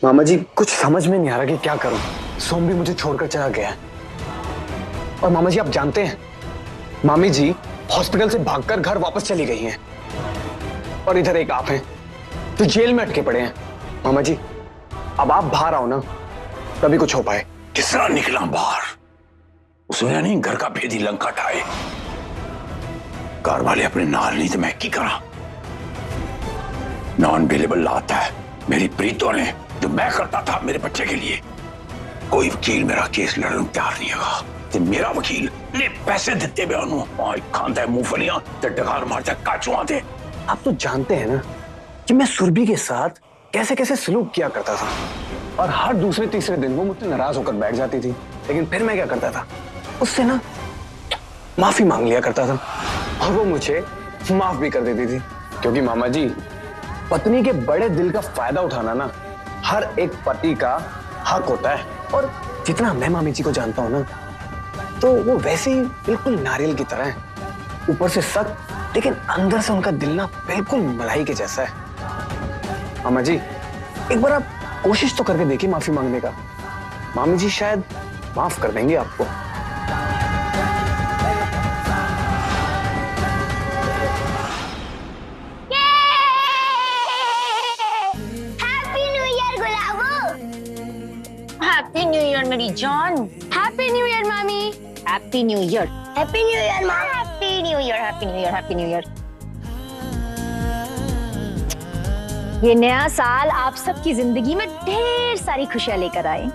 मामा जी कुछ समझ में नहीं आ रहा कि क्या करूं। सोम भी मुझे छोड़कर चला गया है। और मामा जी आप जानते हैं, मामी जी हॉस्पिटल से भागकर घर वापस चली गई हैं। और इधर एक आप हैं जो जेल में अटके पड़े हैं। मामा जी अब आप बाहर आओ ना, तभी कुछ हो पाए। किस तरह निकला बाहर? उसने नहीं घर का भेदी लंका ठाए। घर वाले अपने नाल नहीं तो मैं की करा। नॉन अवेलेबल लाता है मेरी प्रीतों ने, जो मैं करता था मेरे बच्चे के लिए। कोई वकील मेरा केस लड़ने को तैयार नहीं होगा। ते मेरा वकील ने पैसे दिते हुए उन्होंने खांदा है मूंगफलियां ते डकार मारता है काचुआ दे। आप तो जानते हैं ना कि मैं सुरभि के साथ कैसे कैसे सलूक किया करता था। और हर दूसरे तीसरे दिन वो मुझसे नाराज होकर बैठ जाती थी। लेकिन फिर मैं क्या करता था, उससे ना माफी मांग लिया करता था और वो मुझे माफ भी कर देती थी। क्योंकि मामा जी पत्नी के बड़े दिल का फायदा उठाना ना हर एक पति का हक होता है। और जितना मैं मामी जी को जानता हूं ना, तो वो वैसे ही बिल्कुल नारियल की तरह है। ऊपर से सख्त, लेकिन अंदर से उनका दिल ना बिल्कुल मलाई के जैसा है। मामा जी एक बार आप कोशिश तो करके देखिए माफी मांगने का। मामी जी शायद माफ कर देंगे आपको। हैप्पी न्यू ईयर मेरी जान। हैप्पी न्यू ईयर मामी। Happy new year. Happy new year माँ। Happy new year. Happy new year. Happy new year. ये नया साल आप सबकी जिंदगी में ढेर सारी खुशियां लेकर आए।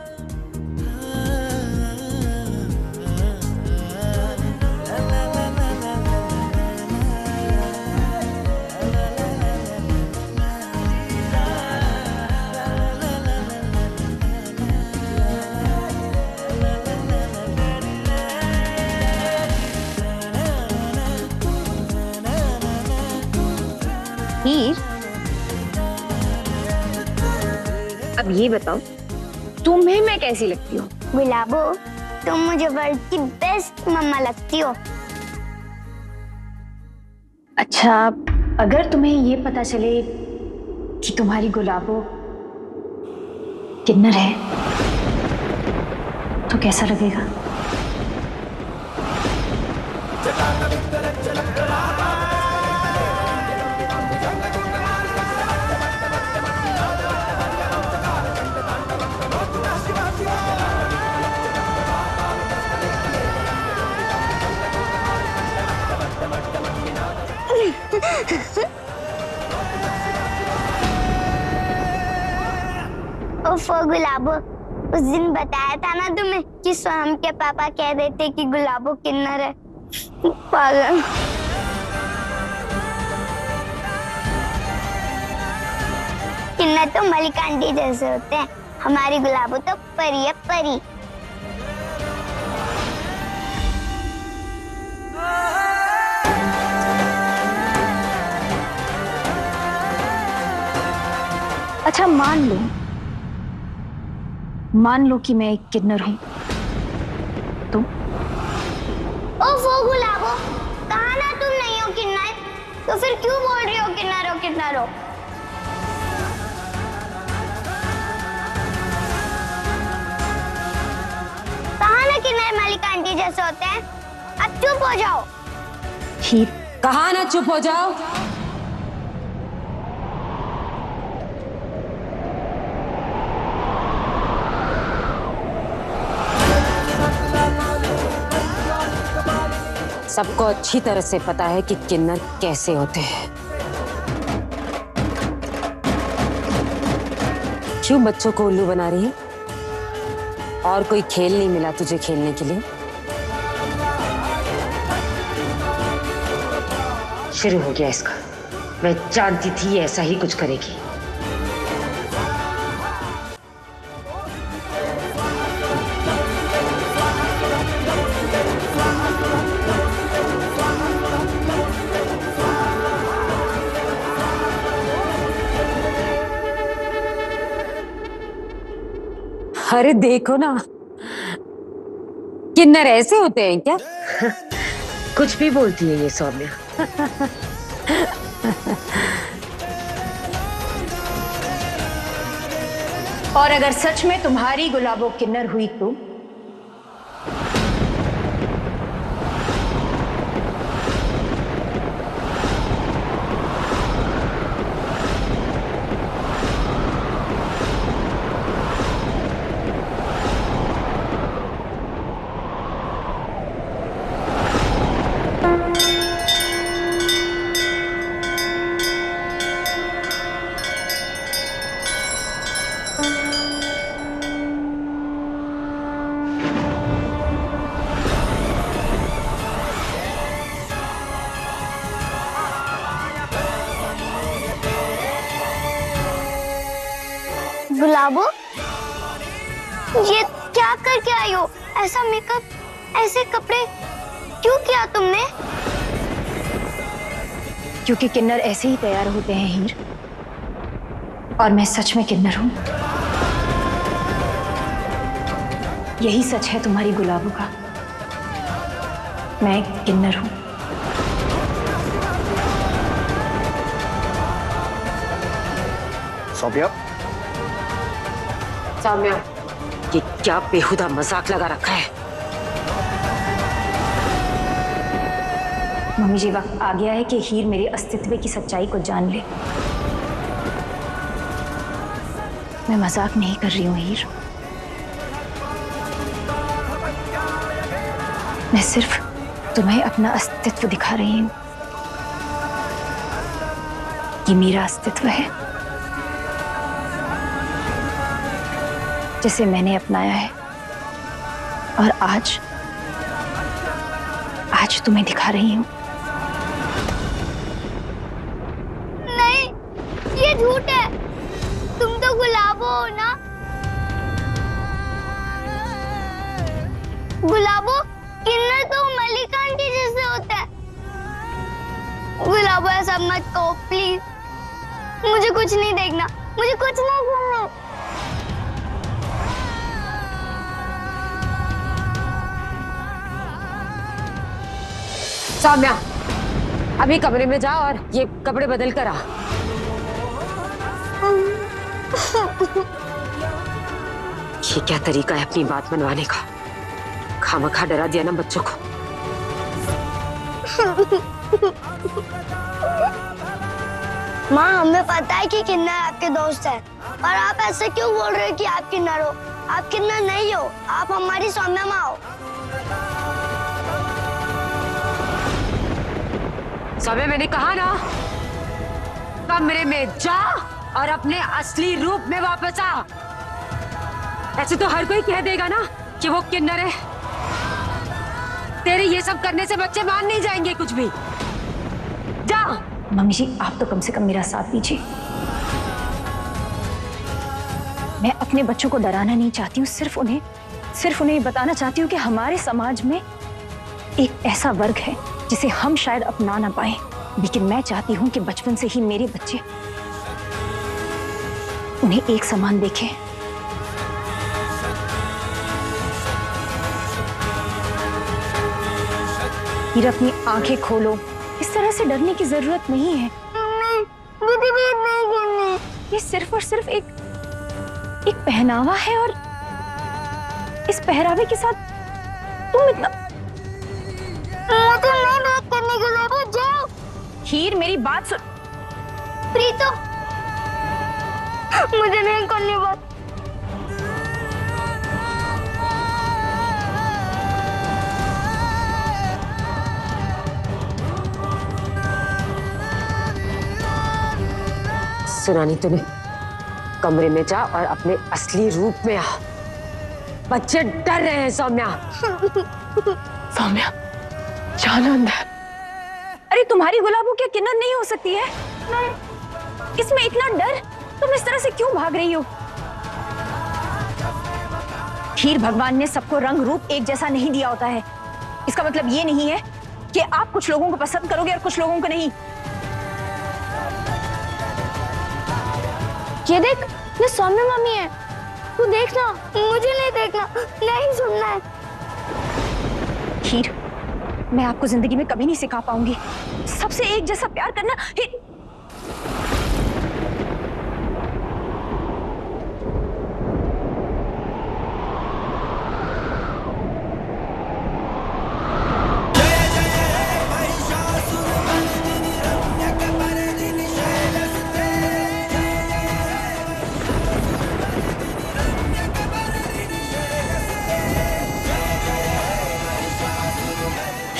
हीर, अब ये बताओ तुम्हें मैं कैसी लगती हूँ? गुलाबो, तुम मुझे वर्ल्ड की बेस्ट मम्मा लगती हो। अच्छा, अगर तुम्हें ये पता चले कि तुम्हारी गुलाबो किन्नर है तो कैसा लगेगा? ओफो गुलाबो, उस दिन बताया था ना तुम्हें कि सोहम के पापा कह रहे थे कि गुलाबो किन्नर है। पागल। किन्नर तो मलिक आंटी जैसे होते हैं, हमारी गुलाबो तो परी है, परी। अच्छा मान लो कि मैं एक किन्नर हूं तो? ओफो गुलाबो, कहा ना तुम नहीं हो किन्नर, तो फिर क्यों बोल रही हो किन्नर हो किन्नर हो? कहा ना किन्नर मलिक आंटी जैसे होते हैं, अब चुप हो जाओ। हीर, कहा ना चुप हो जाओ। सबको अच्छी तरह से पता है कि किन्नर कैसे होते हैं। क्यों बच्चों को उल्लू बना रही है? और कोई खेल नहीं मिला तुझे खेलने के लिए? शुरू हो गया इसका। मैं जानती थी ये ऐसा ही कुछ करेगी। अरे देखो ना, किन्नर ऐसे होते हैं क्या? कुछ भी बोलती है ये सौम्या। और अगर सच में तुम्हारी गुलाबो किन्नर हुई तो गुलाबो, ये क्या करके आई हो? ऐसा मेकअप, ऐसे कपड़े क्यों किया तुमने? क्योंकि किन्नर ऐसे ही तैयार होते हैं हीर, और मैं सच में किन्नर हूं। यही सच है तुम्हारी गुलाबो का, मैं किन्नर हूं। सौम्या, सौम्या, ये क्या बेहुदा मजाक लगा रखा है? मम्मी जी, वक्त आ गया है कि हीर मेरे अस्तित्व की सच्चाई को जान ले। मैं मजाक नहीं कर रही हूं हीर, मैं सिर्फ तुम्हें अपना अस्तित्व दिखा रही हूं। ये मेरा अस्तित्व है जिसे मैंने अपनाया है, और आज तुम्हें दिखा रही हूं। नहीं, ये झूठ है। तुम तो गुलाबो हो ना? गुलाबो, किन्नर तो मल्लिका आंटी जैसे होता है। गुलाबो, ऐसा मत कहो प्लीज। मुझे कुछ नहीं देखना, मुझे कुछ नहीं करना। सौम्या, अभी कमरे में जा और ये कपड़े बदल कर आ। ये क्या तरीका है अपनी बात मनवाने का? खामखा डरा दिया ना बच्चों को। माँ, हमें पता है कि किन्नर आपके दोस्त है, और आप ऐसे क्यों बोल रहे हो कि आप किन्नर हो? आप किन्नर नहीं हो, आप हमारी सौम्या माँ हो। सौम्या, मैंने कहा ना, कमरे में जा और अपने असली रूप में वापस आ। ऐसे तो हर कोई कह देगा ना कि वो किन्नर है। तेरे ये सब करने से बच्चे मान नहीं जाएंगे कुछ भी। जा। मम्मी जी, आप तो कम से कम मेरा साथ दीजिए। मैं अपने बच्चों को डराना नहीं चाहती हूँ, सिर्फ उन्हें बताना चाहती हूँ कि हमारे समाज में एक ऐसा वर्ग है जिसे हम शायद अपना ना पाए, लेकिन मैं चाहती हूँ कि बचपन से ही मेरे बच्चे उन्हें एक समान देखें। हीर, अपनी आंखें खोलो। इस तरह से डरने की जरूरत नहीं है। ये सिर्फ और सिर्फ एक पहनावा है, और इस पहरावे के साथ तुम इतना मुझे नहीं बात करने के लिए जाओ। हीर, मेरी बात सुन। प्रीतो, मुझे नहीं करनी बात। सुनानी तूने? कमरे में जा और अपने असली रूप में आ। बच्चे डर रहे हैं सौम्या। सौम्या, जाना अंदर। अरे तुम्हारी गुलाबो क्या किन्नर नहीं हो सकती है? इसमें इतना डर? तुम इस तरह से क्यों भाग रही हो? हीर, भगवान ने सबको रंग रूप एक जैसा नहीं दिया होता है। इसका मतलब ये नहीं है कि आप कुछ लोगों को पसंद करोगे और कुछ लोगों को नहीं। ये देख, ये सौम्या मम्मी है। तू देखना। मुझे नहीं देखना, नहीं सुनना है। हीर, मैं आपको जिंदगी में कभी नहीं सिखा पाऊंगी सबसे एक जैसा प्यार करना।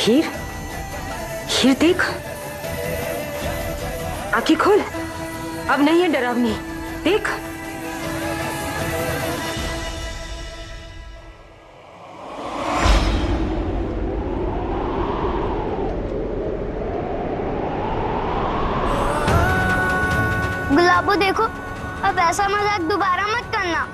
हीर, हीर देख, आंखें खोल, अब नहीं है डरावनी, देख। गुलाबो देखो, अब ऐसा मजाक दोबारा मत करना।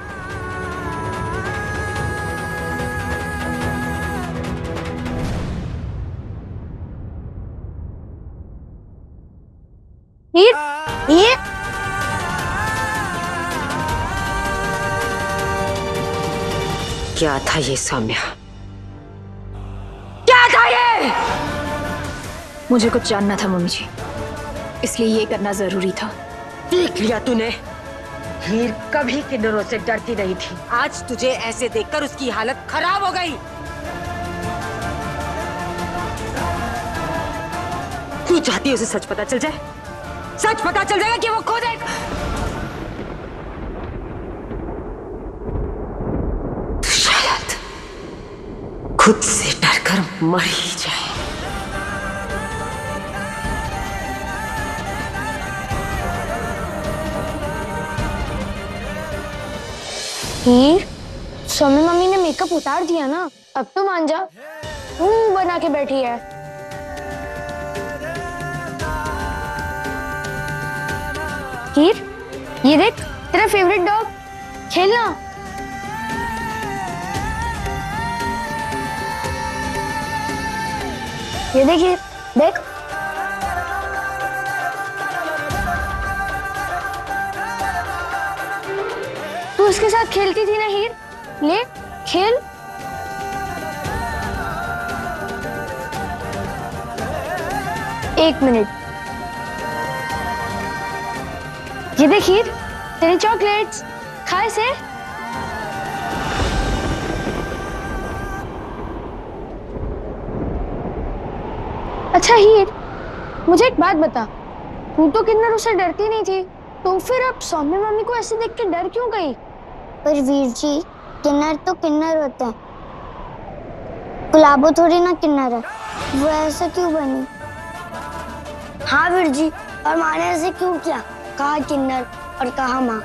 हीर, हीर, क्या था ये सौम्या? क्या था ये? मुझे कुछ जानना था मम्मी जी, इसलिए ये करना जरूरी था। देख लिया तूने, हीर कभी किन्नरों से डरती नहीं थी। आज तुझे ऐसे देखकर उसकी हालत खराब हो गई। तू चाहती है उसे सच पता चल जाए? सच पता चल जाएगा कि वो खुद एक तो शायद खुद से डरकर मर ही जाए। हीर, सौम्या मम्मी ने मेकअप उतार दिया ना, अब तो मान जा। मुंह बना के बैठी है। हीर, ये देख, तेरा फेवरेट डॉग, खेलना। ये देख हीर, देख। तू उसके साथ खेलती थी ना हीर, ले खेल। एक मिनट, ये देख हीर, तेरी चॉकलेट्स, खा इसे। अच्छा हीर, मुझे एक बात बता, तू तो किन्नर से डरती नहीं थी, तो फिर अब सौम्या मम्मी को ऐसे देख के डर क्यों गई? पर वीर जी, किन्नर तो किन्नर होते हैं, गुलाबो थोड़ी ना किन्नर है, वो ऐसा क्यों बनी? हाँ वीर जी, और माँ ने ऐसे क्यों किया? कहा किन्नर और कहा माँ।